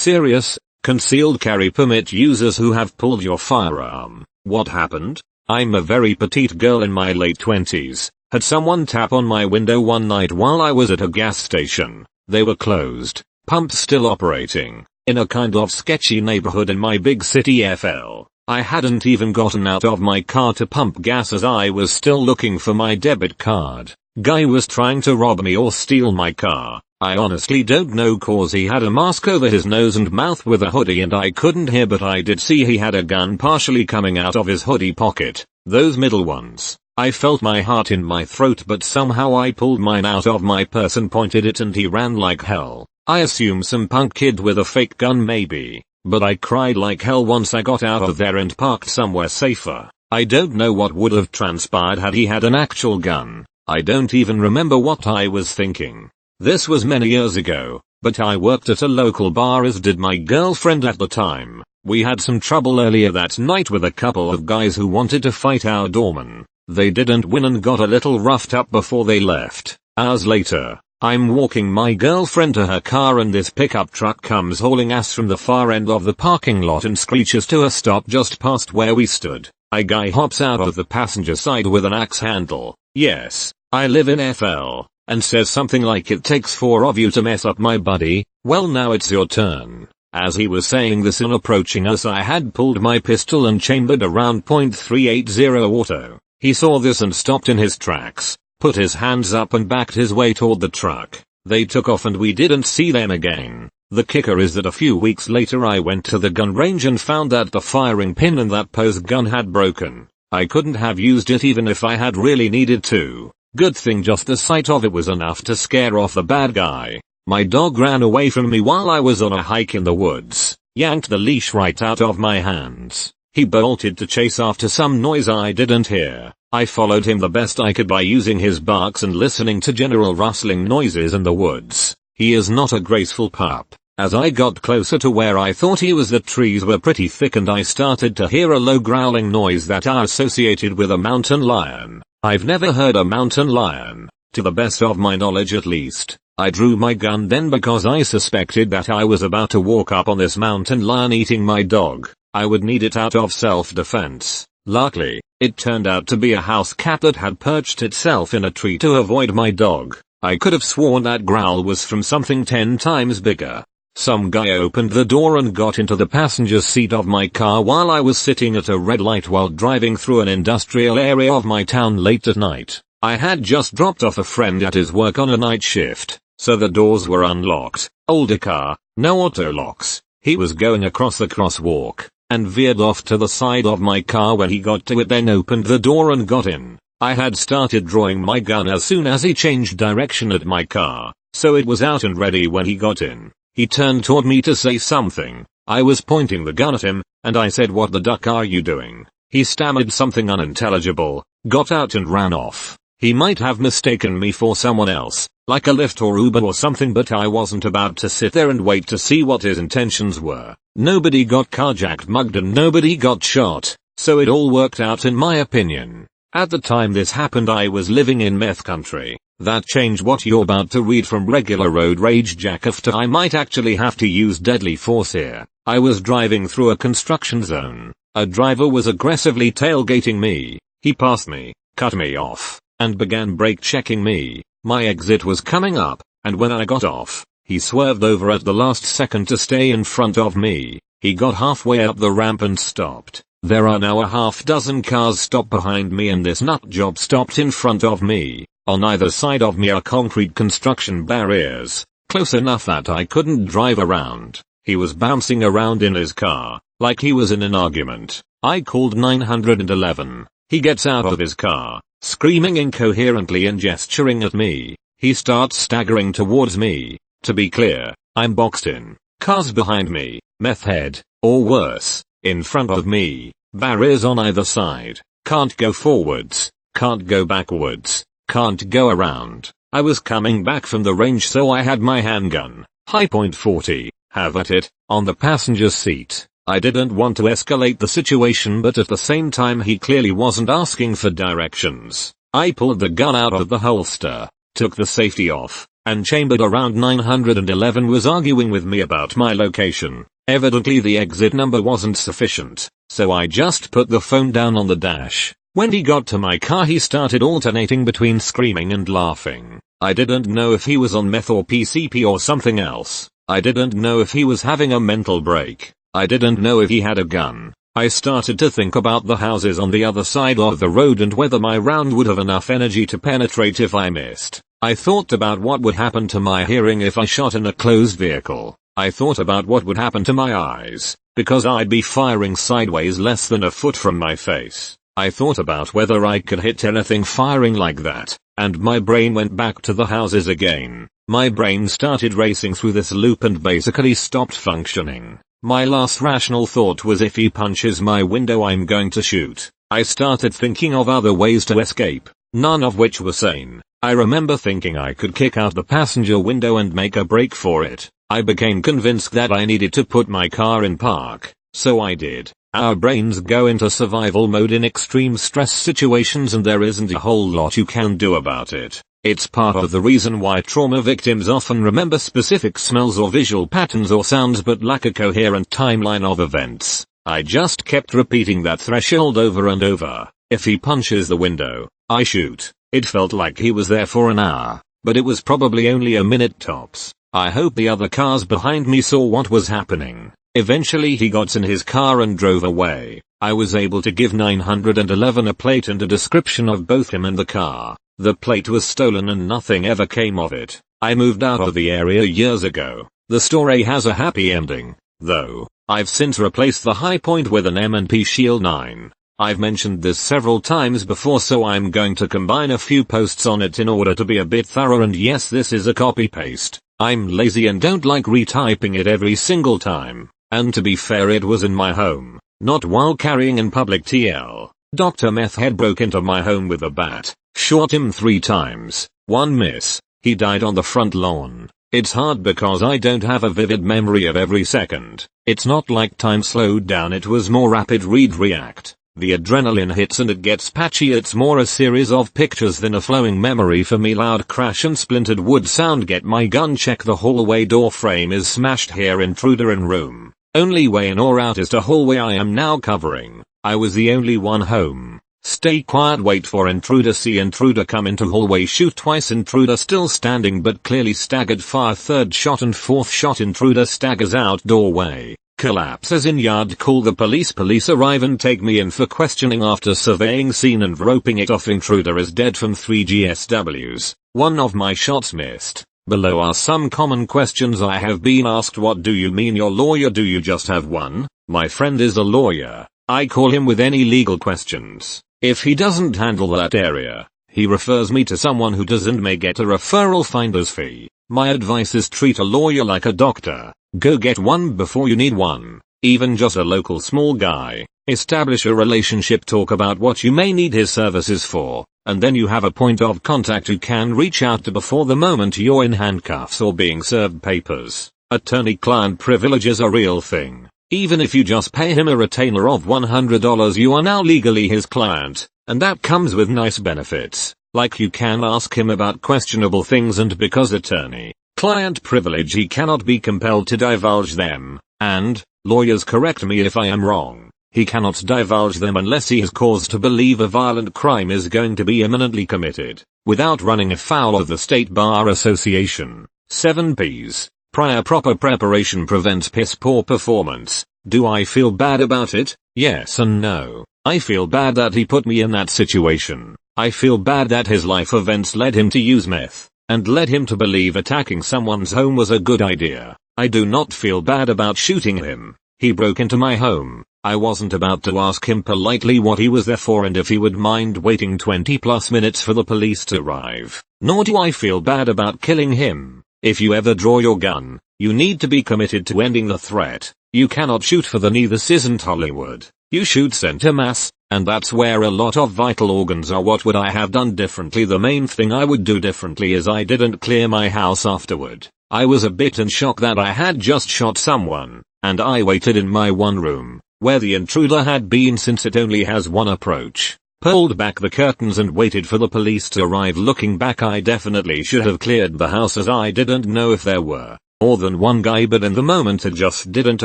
Serious, concealed carry permit users who have pulled your firearm. What happened? I'm a very petite girl in my late 20s. Had someone tap on my window one night while I was at a gas station. They were closed, pumps still operating, in a kind of sketchy neighborhood in my big city FL. I hadn't even gotten out of my car to pump gas as I was still looking for my debit card. Guy was trying to rob me or steal my car. I honestly don't know cause he had a mask over his nose and mouth with a hoodie and I couldn't hear, but I did see he had a gun partially coming out of his hoodie pocket. Those middle ones. I felt my heart in my throat, but somehow I pulled mine out of my purse and pointed it and he ran like hell. I assume some punk kid with a fake gun maybe, but I cried like hell once I got out of there and parked somewhere safer. I don't know what would have transpired had he had an actual gun. I don't even remember what I was thinking. This was many years ago, but I worked at a local bar as did my girlfriend at the time. We had some trouble earlier that night with a couple of guys who wanted to fight our doorman. They didn't win and got a little roughed up before they left. Hours later, I'm walking my girlfriend to her car and this pickup truck comes hauling ass from the far end of the parking lot and screeches to a stop just past where we stood. A guy hops out of the passenger side with an axe handle. Yes, I live in FL. And says something like, "It takes 4 of you to mess up my buddy, well now it's your turn." As he was saying this and approaching us, I had pulled my pistol and chambered a round .380 auto. He saw this and stopped in his tracks, put his hands up and backed his way toward the truck. They took off and we didn't see them again. The kicker is that a few weeks later I went to the gun range and found that the firing pin in that Pose gun had broken. I couldn't have used it even if I had really needed to. Good thing just the sight of it was enough to scare off the bad guy. My dog ran away from me while I was on a hike in the woods, yanked the leash right out of my hands. He bolted to chase after some noise I didn't hear. I followed him the best I could by using his barks and listening to general rustling noises in the woods. He is not a graceful pup. As I got closer to where I thought he was, the trees were pretty thick and I started to hear a low growling noise that I associated with a mountain lion. I've never heard a mountain lion, to the best of my knowledge at least. I drew my gun then because I suspected that I was about to walk up on this mountain lion eating my dog. I would need it out of self-defense. Luckily, it turned out to be a house cat that had perched itself in a tree to avoid my dog. I could have sworn that growl was from something 10 times bigger. Some guy opened the door and got into the passenger seat of my car while I was sitting at a red light while driving through an industrial area of my town late at night. I had just dropped off a friend at his work on a night shift, so the doors were unlocked. Older car, no auto locks. He was going across the crosswalk and veered off to the side of my car when he got to it, then opened the door and got in. I had started drawing my gun as soon as he changed direction at my car, so it was out and ready when he got in. He turned toward me to say something. I was pointing the gun at him, and I said, "What the duck are you doing?" He stammered something unintelligible, got out and ran off. He might have mistaken me for someone else, like a Lyft or Uber or something, but I wasn't about to sit there and wait to see what his intentions were. Nobody got carjacked, mugged, and nobody got shot, so it all worked out in my opinion. At the time this happened I was living in meth country. That changed what you're about to read from regular road rage jackoff to I might actually have to use deadly force here. I was driving through a construction zone. A driver was aggressively tailgating me. He passed me, cut me off, and began brake checking me. My exit was coming up, and when I got off, he swerved over at the last second to stay in front of me. He got halfway up the ramp and stopped. There are now a half dozen cars stopped behind me and this nut job stopped in front of me. On either side of me are concrete construction barriers, close enough that I couldn't drive around. He was bouncing around in his car, like he was in an argument. I called 911. He gets out of his car, screaming incoherently and gesturing at me. He starts staggering towards me. To be clear, I'm boxed in. Cars behind me, meth head, or worse, in front of me, barriers on either side. Can't go forwards, can't go backwards. Can't go around. I was coming back from the range so I had my handgun, high .40, have at it, on the passenger seat. I didn't want to escalate the situation, but at the same time he clearly wasn't asking for directions. I pulled the gun out of the holster, took the safety off, and chambered around 911 was arguing with me about my location. Evidently the exit number wasn't sufficient, so I just put the phone down on the dash. When he got to my car he started alternating between screaming and laughing. I didn't know if he was on meth or PCP or something else. I didn't know if he was having a mental break. I didn't know if he had a gun. I started to think about the houses on the other side of the road and whether my round would have enough energy to penetrate if I missed. I thought about what would happen to my hearing if I shot in a closed vehicle. I thought about what would happen to my eyes, because I'd be firing sideways less than a foot from my face. I thought about whether I could hit anything firing like that, and my brain went back to the houses again. My brain started racing through this loop and basically stopped functioning. My last rational thought was if he punches my window I'm going to shoot. I started thinking of other ways to escape, none of which were sane. I remember thinking I could kick out the passenger window and make a break for it. I became convinced that I needed to put my car in park, so I did. Our brains go into survival mode in extreme stress situations and there isn't a whole lot you can do about it. It's part of the reason why trauma victims often remember specific smells or visual patterns or sounds but lack a coherent timeline of events. I just kept repeating that threshold over and over. If he punches the window, I shoot. It felt like he was there for an hour, but it was probably only a minute tops. I hope the other cars behind me saw what was happening. Eventually he got in his car and drove away. I was able to give 911 a plate and a description of both him and the car. The plate was stolen and nothing ever came of it. I moved out of the area years ago. The story has a happy ending, though. I've since replaced the high point with an M&P Shield 9. I've mentioned this several times before so I'm going to combine a few posts on it in order to be a bit thorough and yes this is a copy paste. I'm lazy and don't like retyping it every single time. And to be fair it was in my home, not while carrying in public TL. Dr. Methhead broke into my home with a bat, shot him 3 times, 1 miss, he died on the front lawn. It's hard because I don't have a vivid memory of every second. It's not like time slowed down, it was more rapid read react. The adrenaline hits and it gets patchy, it's more a series of pictures than a flowing memory for me. Loud crash and splintered wood sound, get my gun, check the hallway door frame is smashed here, intruder in room. Only way in or out is to hallway I am now covering. I was the only one home. Stay quiet, wait for intruder, see intruder come into hallway, shoot twice, intruder still standing but clearly staggered, fire 3rd shot and 4th shot, intruder staggers out doorway. Collapses in yard, call the police, police arrive and take me in for questioning after surveying scene and roping it off. Intruder is dead from 3 GSWs. One of my shots missed. Below are some common questions I have been asked. What do you mean you're lawyer? Do you just have one? My friend is a lawyer. I call him with any legal questions. If he doesn't handle that area, he refers me to someone who does and may get a referral finder's fee. My advice is treat a lawyer like a doctor. Go get one before you need one. Even just a local small guy. Establish a relationship, talk about what you may need his services for, and then you have a point of contact you can reach out to before the moment you're in handcuffs or being served papers. Attorney-client privilege is a real thing. Even if you just pay him a retainer of $100, you are now legally his client, and that comes with nice benefits. Like you can ask him about questionable things, and because attorney-client privilege he cannot be compelled to divulge them, and, lawyers correct me if I am wrong, he cannot divulge them unless he has cause to believe a violent crime is going to be imminently committed, without running afoul of the State Bar Association. 7 Ps. Prior proper preparation prevents piss poor performance. Do I feel bad about it? Yes and no. I feel bad that he put me in that situation. I feel bad that his life events led him to use meth, and led him to believe attacking someone's home was a good idea. I do not feel bad about shooting him. He broke into my home. I wasn't about to ask him politely what he was there for and if he would mind waiting 20+ minutes for the police to arrive. Nor do I feel bad about killing him. If you ever draw your gun, you need to be committed to ending the threat. You cannot shoot for the knee, this isn't Hollywood. You shoot center mass, and that's where a lot of vital organs are. What would I have done differently? The main thing I would do differently is I didn't clear my house afterward. I was a bit in shock that I had just shot someone, and I waited in my one room, where the intruder had been, since it only has one approach. pulled back the curtains and waited for the police to arrive. Looking back, I definitely should have cleared the house, as I didn't know if there were more than one guy, but in the moment it just didn't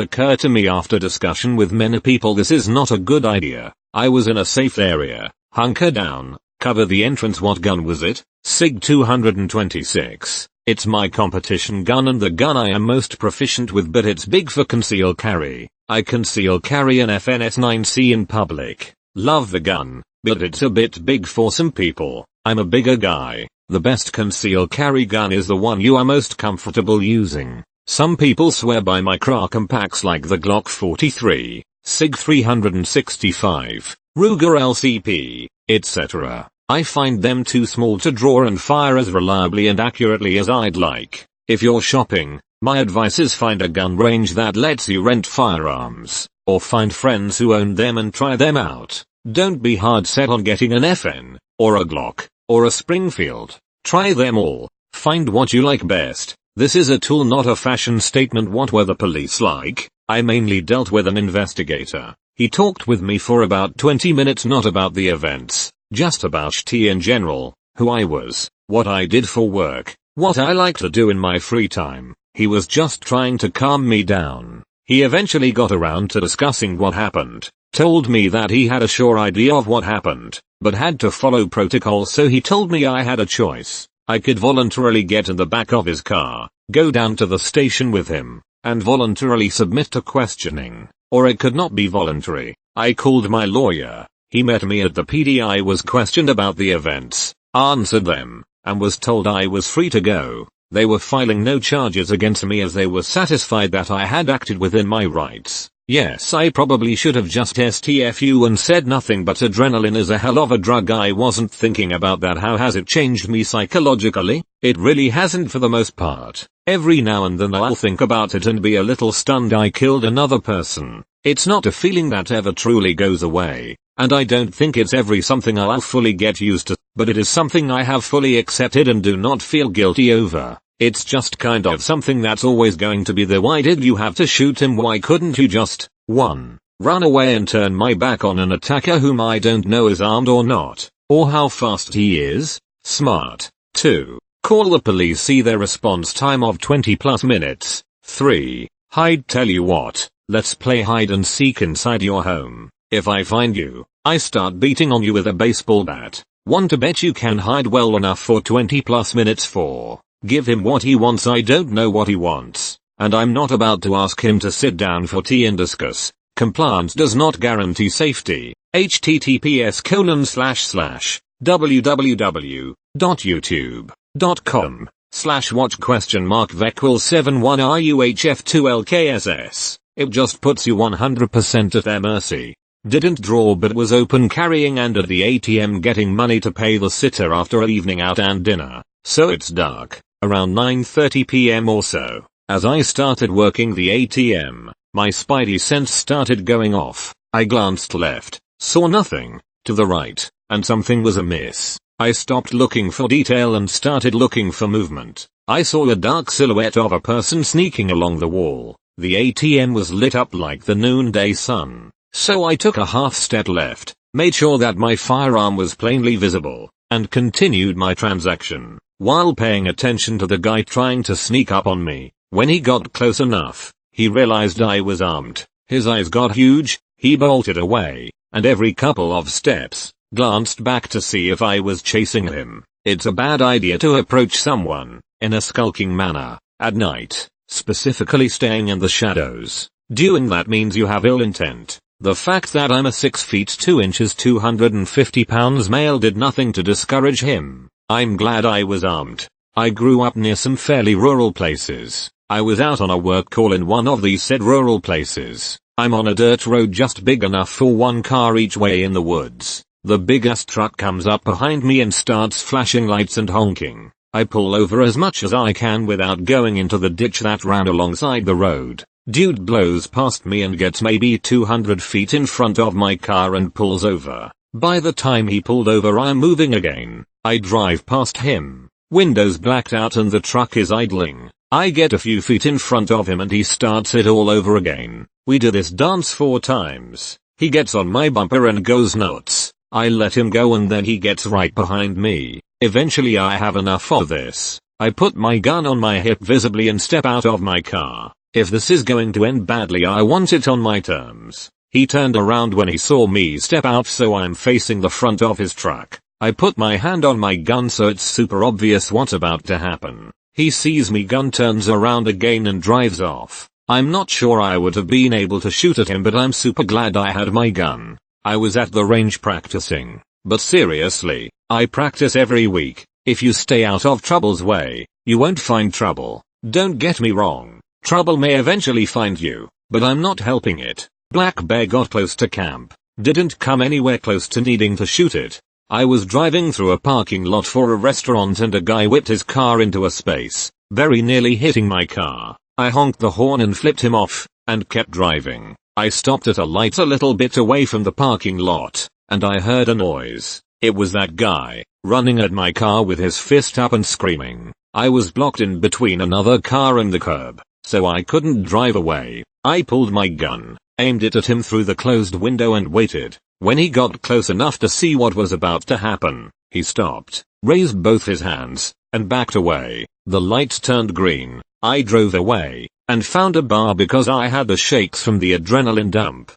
occur to me. After discussion with many people, this is not a good idea. I was in a safe area. Hunker down. Cover the entrance. What gun was it? SIG 226. It's my competition gun and the gun I am most proficient with, but it's big for conceal carry. I conceal carry an FNS 9C in public. Love the gun, but it's a bit big for some people. I'm a bigger guy. The best conceal carry gun is the one you are most comfortable using. Some people swear by my Kraken packs like the Glock 43, SIG 365, Ruger LCP, etc. I find them too small to draw and fire as reliably and accurately as I'd like. If you're shopping, my advice is find a gun range that lets you rent firearms, or find friends who own them and try them out. Don't be hard set on getting an FN, or a Glock, or a Springfield. Try them all. Find what you like best. This is a tool, not a fashion statement. What were the police like? I mainly dealt with an investigator. He talked with me for about 20 minutes, not about the events, just about tea in general, who I was, what I did for work, what I like to do in my free time. He was just trying to calm me down. He eventually got around to discussing what happened, told me that he had a sure idea of what happened, but had to follow protocol, so he told me I had a choice. I could voluntarily get in the back of his car, go down to the station with him, and voluntarily submit to questioning, or it could not be voluntary. I called my lawyer. He met me at the PD. I was questioned about the events, answered them, and was told I was free to go. They were filing no charges against me as they were satisfied that I had acted within my rights. Yes, I probably should have just STFU and said nothing, but adrenaline is a hell of a drug. I wasn't thinking about that. How has it changed me psychologically? It really hasn't for the most part. Every now and then I'll think about it and be a little stunned I killed another person. It's not a feeling that ever truly goes away, and I don't think it's something I'll fully get used to, but it is something I have fully accepted and do not feel guilty over. It's just kind of something that's always going to be there. Why did you have to shoot him? Why couldn't you just 1. Run away and turn my back on an attacker whom I don't know is armed or not, or how fast he is? Smart. 2. Call the police. See their response time of 20+ minutes. 3. Hide. Tell you what, let's play hide and seek inside your home. If I find you, I start beating on you with a baseball bat. Want to bet you can hide well enough for 20+ minutes? 4. Give him what he wants. I don't know what he wants, and I'm not about to ask him to sit down for tea and discuss. Compliance does not guarantee safety. https://www.youtube.com/watch?vec71ruhf2lkss. It just puts you 100% at their mercy. Didn't draw but was open carrying and at the ATM getting money to pay the sitter after an evening out and dinner. So it's dark, around 9:30 p.m. or so. As I started working the ATM, my spidey sense started going off. I glanced left, saw nothing, to the right, and something was amiss. I stopped looking for detail and started looking for movement. I saw a dark silhouette of a person sneaking along the wall. The ATM was lit up like the noonday sun, so I took a half step left, made sure that my firearm was plainly visible, and continued my transaction, while paying attention to the guy trying to sneak up on me. When he got close enough, he realized I was armed. His eyes got huge, he bolted away, and every couple of steps, glanced back to see if I was chasing him. It's a bad idea to approach someone, in a skulking manner, at night, specifically staying in the shadows. Doing that means you have ill intent. The fact that I'm a 6 feet 2 inches 250 pounds male did nothing to discourage him. I'm glad I was armed. I grew up near some fairly rural places. I was out on a work call in one of these said rural places. I'm on a dirt road just big enough for one car each way in the woods. The biggest truck comes up behind me and starts flashing lights and honking. I pull over as much as I can without going into the ditch that ran alongside the road. Dude blows past me and gets maybe 200 feet in front of my car and pulls over. By the time he pulled over I'm moving again. I drive past him, windows blacked out and the truck is idling. I get a few feet in front of him and he starts it all over again. We do this dance 4 times. He gets on my bumper and goes nuts. I let him go and then he gets right behind me. Eventually I have enough of this. I put my gun on my hip visibly and step out of my car. If this is going to end badly, I want it on my terms. He turned around when he saw me step out, so I'm facing the front of his truck. I put my hand on my gun so it's super obvious what's about to happen. He sees me gun, turns around again and drives off. I'm not sure I would have been able to shoot at him, but I'm super glad I had my gun. I was at the range practicing. But seriously, I practice every week. If you stay out of trouble's way, you won't find trouble. Don't get me wrong. Trouble may eventually find you, but I'm not helping it. Black Bear got close to camp. Didn't come anywhere close to needing to shoot it. I was driving through a parking lot for a restaurant and a guy whipped his car into a space, very nearly hitting my car. I honked the horn and flipped him off, and kept driving. I stopped at a light a little bit away from the parking lot, and I heard a noise. It was that guy, running at my car with his fist up and screaming. I was blocked in between another car and the curb, so I couldn't drive away. I pulled my gun, aimed it at him through the closed window and waited. When he got close enough to see what was about to happen, he stopped, raised both his hands, and backed away. The lights turned green. I drove away, and found a bar because I had the shakes from the adrenaline dump.